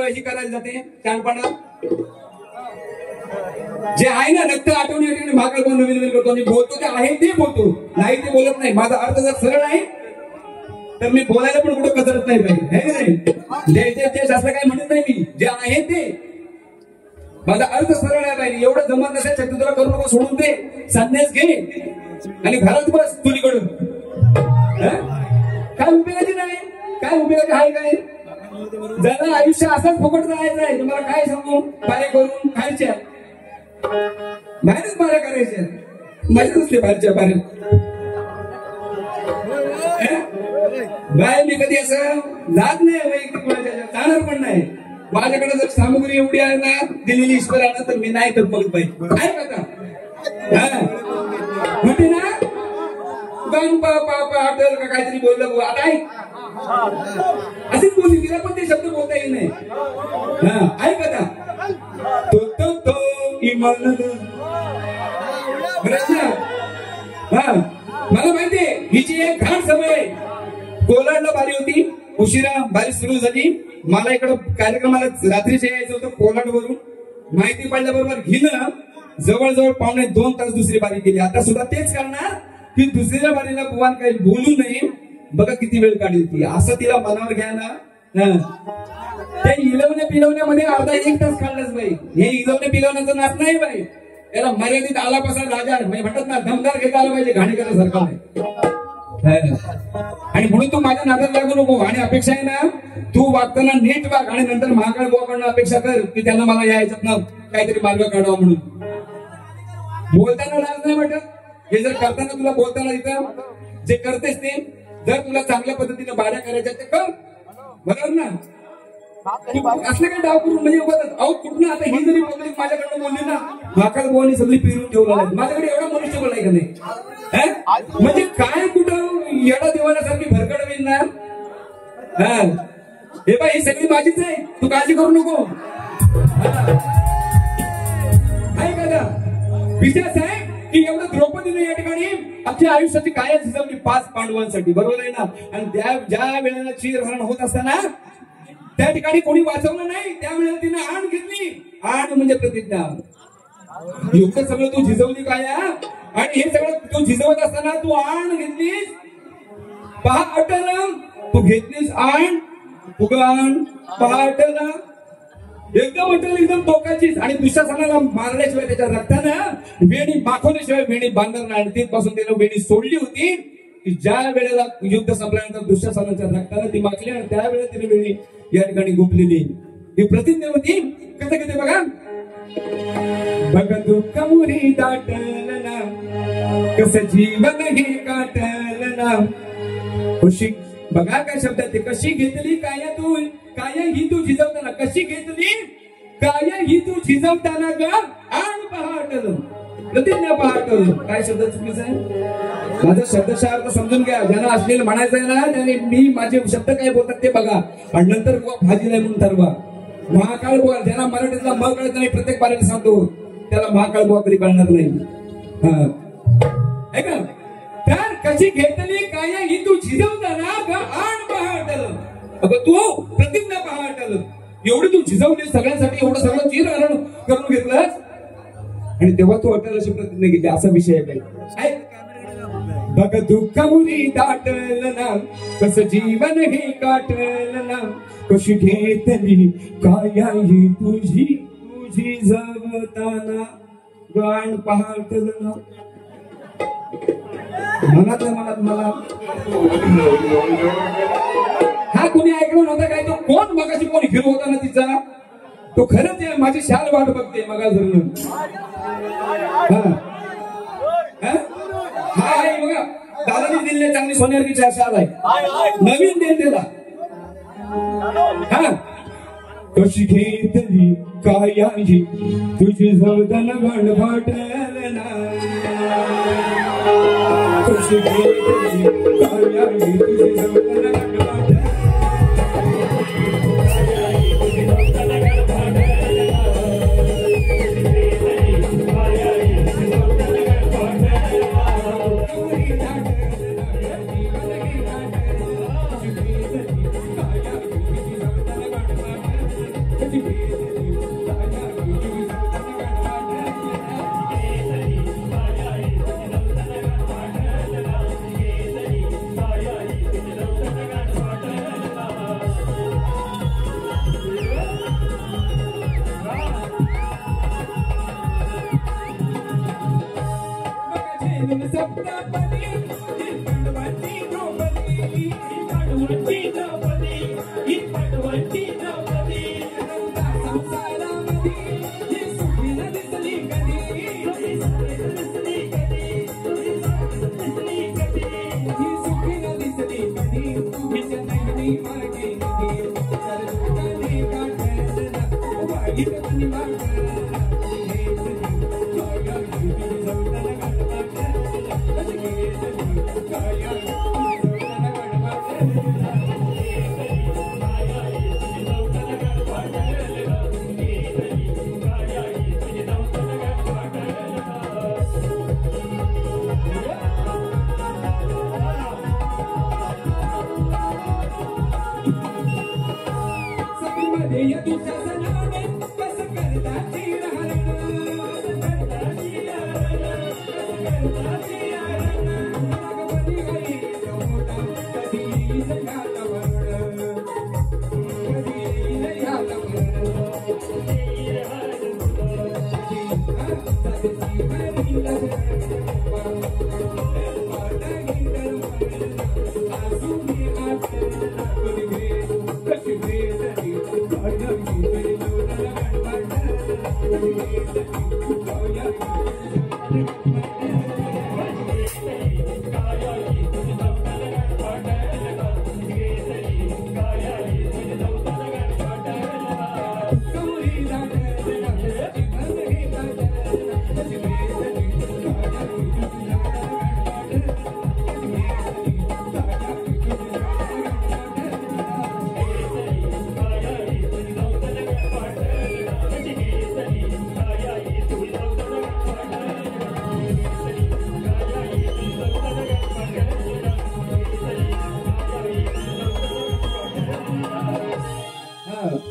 ही करायला जाते छानपणा जे आहे ना नक्की आठवणी भाकर कोण नवीन नवीन करतो मी बोलतो ते आहे ते बोलतो नाही ते बोलत नाही माझा अर्थ जर सरळ आहे तर मी बोलायला पण कुठं कचरत नाही पाहिजे है नाही जे असं काही म्हणत नाही मी जे आहे ते माझा अर्थ सरळ आहे पाहिजे एवढं जमत नसेल शक्य तुला करू नको सोडून दे संन्यास घे आणि घरात बस तुलीकडून काय उपयोगाची नाही काय उपयोगाची आहे काय जरा आयुष्य असंच फुकट जायचं आहे तुम्हाला काय सांगू पारे करून खायच्या बाहेरच पाऱ्या करायच्या मजा नसते बाहेरच्या पाऱ्या बाहेर मी कधी असं जात नाही वैयक्तिक जाणार पण नाही माझ्याकडे जर सामुग्री एवढी आहे ना दिलेली ईश्वरानं तर मी नाही तर बघत पाहिजे आहे का म्हणते ना गण हॉटेल का काहीतरी बोललं आता अशीच बोलली तिला पण ते शब्द बोलता येईल नाही ऐक आता तो इमान मला माहितीये हिची एक घाण सवय कोलाडला बारी होती उशिरा बारी सुरू झाली मला इकडं कार्यक्रमाला रात्रीचे यायचं होतं कोलाड वरून माहिती पडल्याबरोबर हिनं जवळजवळ 1.5-2 तास दुसरी बारी केली आता सुद्धा तेच करणार की दुसऱ्या बारीला बुवान काही बोलू नये बघा किती वेळ काढली ती असं तिला मनावर घ्या ना त्या इलवण्या पिलवण्यामध्ये अर्धा 1 तास काढलाच बाई हे इलवण्या पिलवण्याचा नाच नाही बाई याला मर्यादित आलापासून राजा म्हणजे म्हणतात ना दमदार घेता आला पाहिजे घाणेकरासारखा नाही आणि म्हणून तू माझ्या नादात लागू नको. आणि अपेक्षा आहे ना, तू वागताना नीट वाग आणि नंतर महाकाळ बुवाकडनं अपेक्षा कर की त्यांना मला यायच्यात ना काहीतरी मार्ग काढावा म्हणून. बोलताना लाज नाही वाटत. हे जर करताना तुला बोलताना इथं जे करतेस ते जर तुला चांगल्या पद्धतीने बाऱ्या करायच्या ते कर, बरोबर ना. असलं काही डाव करून म्हणजे अहो कुठनं आता ही जरी पब्लिक माझ्याकडनं बोलली ना, महाकाळ बुवानी सगळी पिरून ठेवलं आहे. माझ्याकडे एवढा मनुष्यबळ आहे का नाही? म्हणजे काय कुठं येडा देवाण्यासारखी भरकड होईल ना. हे बाई ही सगळी माझीच आहे, तू काळजी करू नको. विषय असा आहे की एवढं द्रौपदीने या ठिकाणी आपल्या आयुष्याची काय झिजवली 5 पांडवांसाठी, बरोबर आहे ना. आणि ज्या वेळेला चीरहरण होत असताना त्या ठिकाणी कोणी वाचवलं नाही. त्यावेळेला तिने आण घेतली. आण म्हणजे प्रतिज्ञा. एवढं सगळं तू झिजवली काय, आणि हे सगळं तू झिजवत असताना तू आण घेतलीस. पहा अटल, तू घेतलीस आण, उगाण पहा अटल, एकदम अटल, एकदम टोकाचीच. आणि दुःशासनाला मारल्याशिवाय त्याच्या रक्तानं वेणी माखवल्याशिवाय वेणी बांधणार नाही. आणि तिथपासून त्यानं वेणी सोडली होती की ज्या वेळेला युद्ध संपल्यानंतर दुःशासनाच्या रक्तानं ती माखली आणि त्यावेळेला तिने वेणी या ठिकाणी गुंपलेली. ही प्रतिज्ञा होती. कसं कसं बघा, बघ दुःख मुरी दाटल ना, कसं जीवन हे काटल ना. खुशी बघा काय शब्द आहे ते. कशी घेतली काय तू, काय ही तू झिजवताना, कशी घेतली काय ही तू झिजवताना ग, आण पहाटल, प्रतिज्ञा पहाटल. काय शब्द चुकीचा आहे? माझा शब्दशः अर्थ समजून घ्या. ज्यांना असलेलं म्हणायचं आहे ना, त्याने मी माझे शब्द काय बोलतात ते बघा आणि नंतर भाजी नाही म्हणून ठरवा. महाकाळ बुवा ज्यांना मराठीतला म कळत नाही, प्रत्येक बारीला सांगतो त्याला महाकाळ बुवा कधी कळणार नाही. ऐका, तर कशी घेतली काय ही तू झिजवताना ग, आण पहाटल. अगं तू प्रतिज्ञा पहाटल. एवढी तू झिजवली सगळ्यांसाठी, एवढं सगळं चीरहरण करून घेतलंस आणि तेव्हा तू अटल अशी प्रतिज्ञा घेतली. असा विषय आहे. बघ दुःख मुरी दाटल ना, कसं जीवन हे काटल ना. कशी घेतली काय ही तुझी तुझी जगताना गाण पहाटल ना. मनात मला हा कोणी ऐकलं नव्हतं काय? तो कोण मगाशी कोण हिरो होता ना तिचा, तो खरंच आहे. माझी शाल वाट बघते मगा धरून. हा आहे बघा, दादानी दिलेली चांगली सोन्याची शाल आहे, नवीन देईल त्याला. हा कशी घेतली काय ही तुझी जवदन गण फाटल ना. कशी घेतली काय ही तुझी जवदन गण फाटल.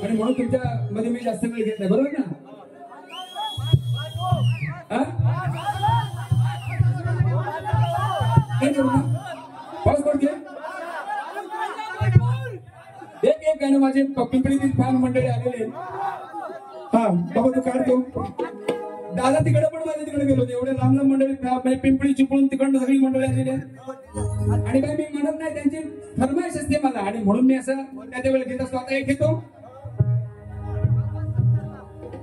आणि म्हणून तुमच्या मध्ये मी जास्त वेळ घेत नाही, बरोबर ना? पाऊस पडते एक एक गाणं माझे पिंपळीतील फॅन मंडळी आलेले. हा बाबा तू काढतो दादा तिकडे पण माझ्या तिकडे गेलो एवढे लांब लांब मंडळी म्हणजे पिंपळी चिपळून तिकडनं सगळी मंडळी आलेली आहेत. आणि काय मी म्हणत नाही, त्यांची फरमाईश असते मला आणि म्हणून मी असं त्या वेळेला घेत असतो. आता एक घेतो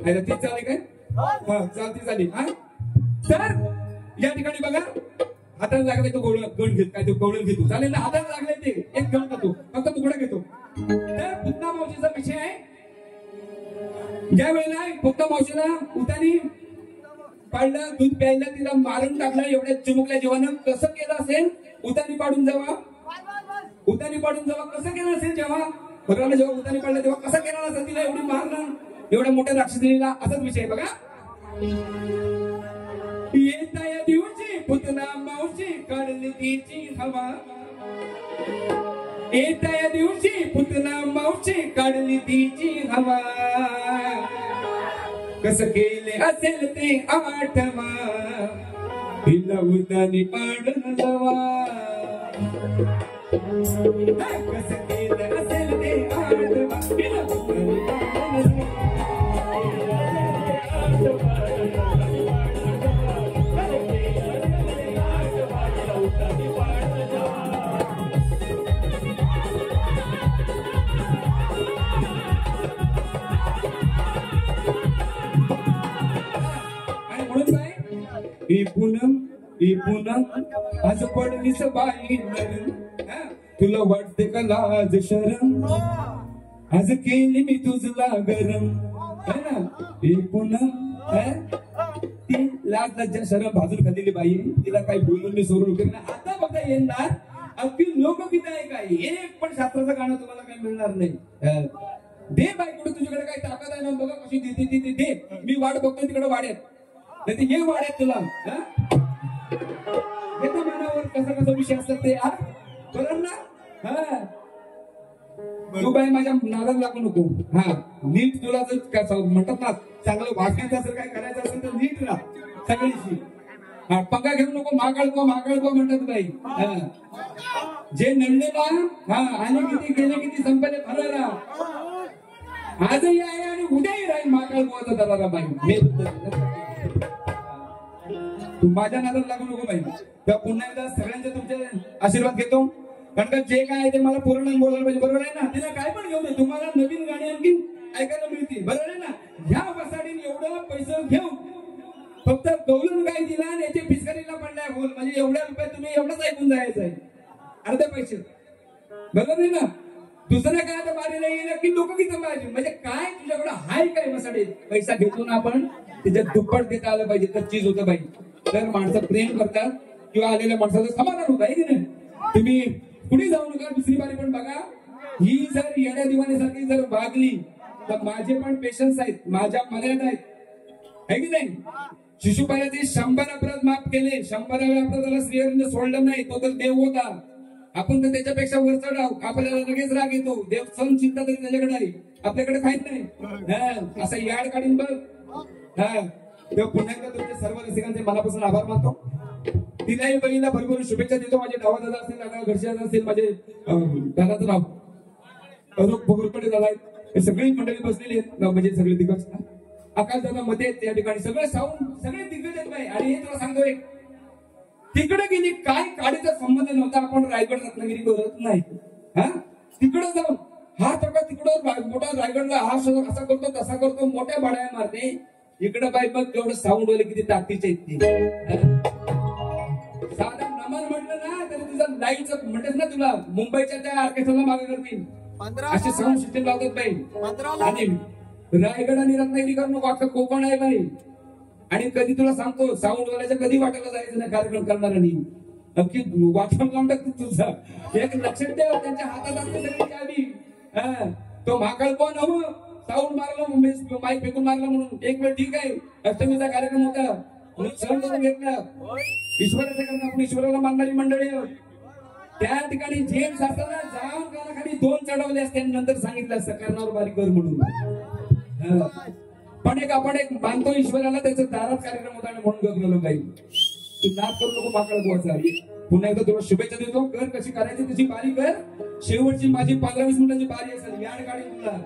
तीच चालली काय? हा चालती चालली. हा तर या ठिकाणी बघा हाताला लागलाय तो गण घेत काय तो गवळण घेतो चालेल ना? हाताला लागलाय ते एक गण घेतो फक्त तुकडा घेतो. तर पुतना मावशीचा विषय आहे. ज्या वेळेला पुतना मावशीला उतानी पाडलं, दूध प्यायला तिला मारून टाकलं, एवढ्या चिमुकल्या जीवानं कसं केलं असेल? उतानी पाडून जावा कसं केलं असेल? जेव्हा भगवान जेव्हा उतानी पाडलं तेव्हा कसं केलं असेल तिला एवढी मारणं एवढ्या मोठ्या राक्षसीला? असाच विषय बघा. येता या दिवशी पुतना मावशी काढली तिची हवा, येता या दिवशी पुतना मावशी काढली तिची हवा, कसं केले असेल ते आठवा, हिला उतानी पाडून जावा, कसं केलं असेल ते आठवा, हिला उतानी पाडून जावा. ही पूनम आज पडलीस बाई नरम, तुला वाटते का लाज शरम, आज केली मी तुझला गरम, है ना? ही पूनम ती लाज लज्जा शरम भाजून खाल्लेली बाई, तिला काही बोलून मी सोडून उपयोग नाही. आता बघा येणार अगदी लोकगीत आहे काय, एक पण शास्त्राचं गाणं तुम्हाला काही मिळणार नाही. दे बाई कुठे तुझ्याकडे काही ताकद आहे ना, बघा कशी देते ती दे. मी वाट बघतो तिकडे वाड्यात, नाही ते हे वाड्यात तुला मनावर कसा कसा विषय असतात ते बरोबर ना? हा तू बाई माझ्या नादात लागू नको. हा नीट तुला जर म्हणतात ना चांगलं वागायचं असेल काय करायचं असेल तर नीट राहा सगळ्यांशी. हा पंगा घेऊ नको, मागाळको म्हणतात बाई. जे नडले ना आणि किती गेले किती संपले फरारा, आजही आहे आणि उद्याही राहील मागाळकोचा दरारा बाई. तू माझ्या नादात लागू नको बाई. तेव्हा पुन्हा एकदा सगळ्यांचे तुमचे आशीर्वाद घेतो, कारण का जे काय आहे ते मला पूर्ण बोलायला पाहिजे, बरोबर आहे ना? तिला काय पण घेऊ दे, तुम्हाला नवीन गाणी आणखी ऐकायला मिळतील, बरोबर आहे ना? ह्या वसाडीने एवढं पैसे घेऊ फक्त गवळण काय दिला आणि याचे पिचकारीला पडलाय बोल, म्हणजे एवढ्या रुपये तुम्ही एवढंच ऐकून जायचं आहे, अर्धे पैसे, बरोबर आहे ना? दुसरं काय आता बारीला येईल की लोकगीत पाहिजे, म्हणजे काय तुझ्याकडे हाय काय वसाडीत पैसा घेतो ना आपण त्याच्यात दुप्पट देता आलं पाहिजे, तर चीज होतं पाहिजे. तर माणसं प्रेम करतात किंवा आलेल्या माणसाचं समाधान होत आहे की नाही? तुम्ही कुठे जाऊ नका, दुसरी बारी पण बघा. ही जर येण्या दिवाणीसारखी जर वागली तर माझे पण पेशन्स आहेत, माझ्या मर्यादा आहेत, आहे की नाही? शिशुपालाचे 100 अपराध माफ केले, 100व्या अपराधाला श्रीहरीने सोडलं नाही, तो तर देव होता. आपण तर त्याच्यापेक्षा वर चढाव, आपल्याला लगेच राग येतो. देव सण चिंता तरी त्याच्याकडे आहे, आपल्याकडे काहीच नाही. असं याड काढीन बघ. तेव्हा पुन्हा एकदा तुमच्या सर्व रसिकांचे मनापासून आभार मानतो. तिलाही बहिणीला भरभरून शुभेच्छा देतो. माझे डावा दादा असेल, दादा घरचे दादा असेल, माझे दादाचं नाव अरूप भोगरपडे दादा आहेत, हे सगळी मंडळी बसलेली आहेत, म्हणजे सगळे दिग्गज आकाश दादा मध्ये आहेत त्या ठिकाणी, सगळे साऊंड सगळे दिग्गज आहेत बाई. आणि हे तुला सांगतो एक, तिकडे गेली काय काडीचा संबंध नव्हता, आपण रायगड रत्नागिरी करत नाही. तिकडे जाऊन हा थोडा तिकडं मोठा रायगडला हा असा करतो तसा करतो, मोठ्या भाड्या मारते. इकडे बाई बघ तेवढं साऊंड वाले किती ताकदीचे आहेत ते. साधा नमन म्हटलं ना तरी तुझं लाईटचं म्हणतात ना, तुला मुंबईच्या त्या ऑर्केस्ट्राला मागे करतील असे साऊंड सिस्टम लावतात बाई. आणि रायगड आणि रत्नागिरी करू नको, अख्खं कोकण आहे बाई. आणि कधी तुला सांगतो साऊंड वाल्याच्या कधी वाटायला जायचं नाही कार्यक्रम करणाऱ्यांनी, नक्की वाचन लावून टाकतो तुझा. एक लक्षात ठेव, त्यांच्या हातात असते सगळी चावी. तो महाकाळ कोण हवं साऊंड मारलं, माईक फेकून मारलं म्हणून एक वेळ ठीक आहे, अष्टमीचा कार्यक्रम होता म्हणून सहन करून घेतला. ईश्वराच्या कारण आपण ईश्वराला मानणारी मंडळी आहोत. त्या ठिकाणी जेम्स असताना जाऊन कानाखाली आणि 2 चढवले असते आणि नंतर सांगितलं असतं कर्णावर बारीक कर म्हणून. पण आपण एक मानतो ईश्वराला, त्याच्या दारात कार्यक्रम होता आणि म्हणून गगनलो काही तू नाद करू नको माकड गोचा. पुन्हा एकदा तुला शुभेच्छा देतो. कर कशी करायची त्याची बारी कर. शेवटची माझी 15-20 मिनिटाची बारी असेल. याड गाडी तुला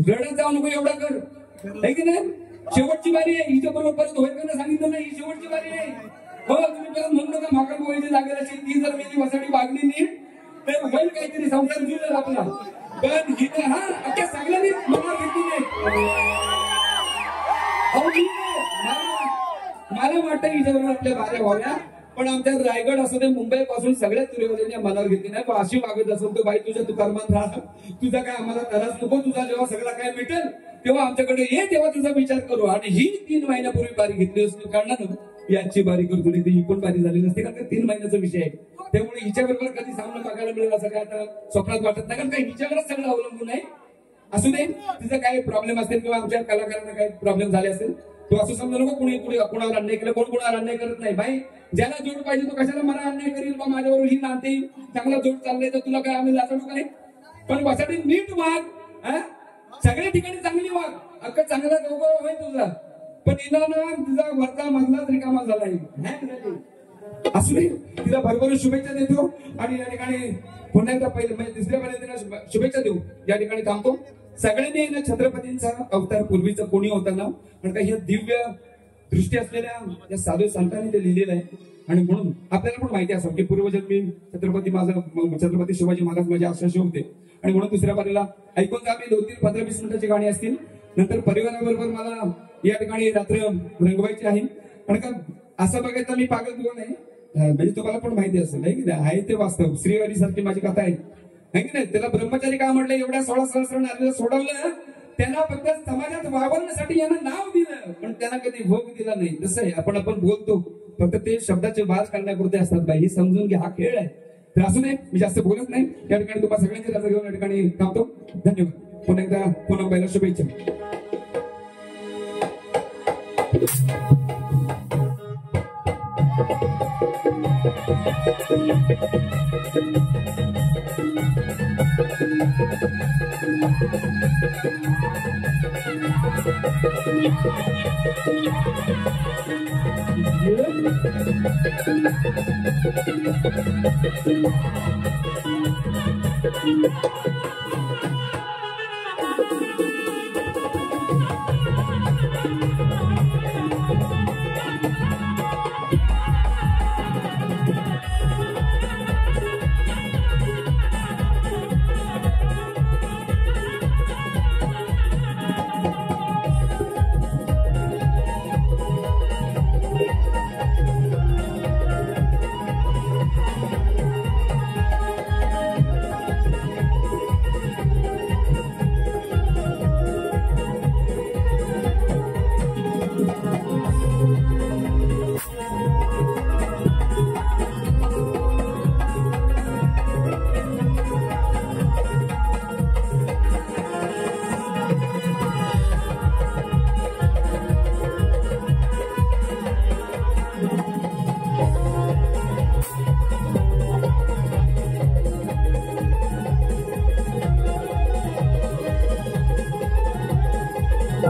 रडत जाऊ नको एवढा कर, आहे की नाही. शेवटची बारी आहे. हिच्या बरोबर परत होईल का सांगितलं नाही. ही शेवटची बारी आहे. हो तुम्ही परत म्हणू नका माकड गोळीची जागेला असेल. ती जर मेली वसाडी वागली नीट तर होईल काहीतरी संसार जुळेल आपला. पण हिने हा अख्ख्या सगळ्यांनी मनावर घेतली नाही. मला वाटतं हिच्याबरोबर आपल्या बाऱ्या व्हाव्या. पण आमच्या रायगड असू दे, मुंबई पासून सगळ्या तुरेवरच्या मनावर घेतली नाही. पण अशी वागत असेल तर बाई तुझ्या तू कर्मात राहा. तुझा काय आम्हाला त्रास नको. तुझा जेव्हा सगळा काय मिटेल तेव्हा आमच्याकडे ये, तेव्हा तुझा विचार करू. आणि ही 3 महिन्यापूर्वी बारी घेतली असती कारण याची बारी करतो नाही, ही पण बारी झाली नसते. कारण 3 महिन्याचा विषय आहे. त्यामुळे हिच्याबरोबर कधी सामना बघायला मिळेल असं काय आता स्वप्नात वाटत नाही. कारण काय हिच्यावरच सगळं अवलंबून आहे. असू दे, तिचा काय प्रॉब्लेम असेल किंवा आमच्या कलाकारांना काही प्रॉब्लेम झाले असेल तो असं समजा नको कुणी कुणावर अन्याय केलं. कोण कुणावर अन्याय करत नाही. भाई ज्याला जोड पाहिजे तो कशाला मला अन्याय करील बा. माझ्याबरोबर ही नाते चांगला जोड चाललाय तर तुला काय आम्ही लाचडू काय. पण वसाडी नीट वाग. सगळ्या ठिकाणी चांगली वाग. अख्खा चांगला गौगव होय तुझा. पण हिला ना तुझा वरचा मधला रिकामा झाला. असू दे, तिला भरभरून शुभेच्छा देतो. आणि या ठिकाणी पुन्हा एकदा पहिले म्हणजे दुसऱ्या महिन्यात शुभेच्छा देऊ. या ठिकाणी थांबतो. सगळ्यांनी ना छत्रपतींचा अवतार पूर्वीचा कोणी होता ना, कारण का ह्या दिव्य दृष्टी असलेल्या या साधू संतांनी ते लिहिलेलं आहे. आणि म्हणून आपल्याला पण माहिती असावं की पूर्वजन्मी छत्रपती शिवाजी महाराज माझे आश्रय होते. आणि म्हणून दुसऱ्या बारीला ऐकून जा. मी 2-3 15-20 मिनिटाची गाणी असतील. नंतर परिवाराबरोबर मला या ठिकाणी रात्र रंगवायची आहे. कारण का असं बघायचं मी पागल किंवा नाही, म्हणजे तुम्हाला पण माहिती असेल आहे की नाही. आहे ते वास्तव. श्रीहरी सारखी माझी कथा आहे की नाही. त्याला ब्रह्मचारी काय म्हटलं, एवढ्या 16 सहस्र नारीला सोडवलं. त्यांना फक्त समाजात वावरण्यासाठी यांना नाव दिलं, पण त्यांना कधी भोग दिला नाही. जसं आहे आपण बोलतो फक्त ते शब्दाचे वाद करण्यापुरते असतात. बाई हे समजून घ्या, हा खेळ आहे. तर असू नये, मी जास्त बोलत नाही. या ठिकाणी तुम्हाला सगळ्यांची रजा घेऊन या ठिकाणी थांबतो. धन्यवाद. पुन्हा एकदा पुन्हा पहिला शुभेच्छा.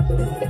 Thank you.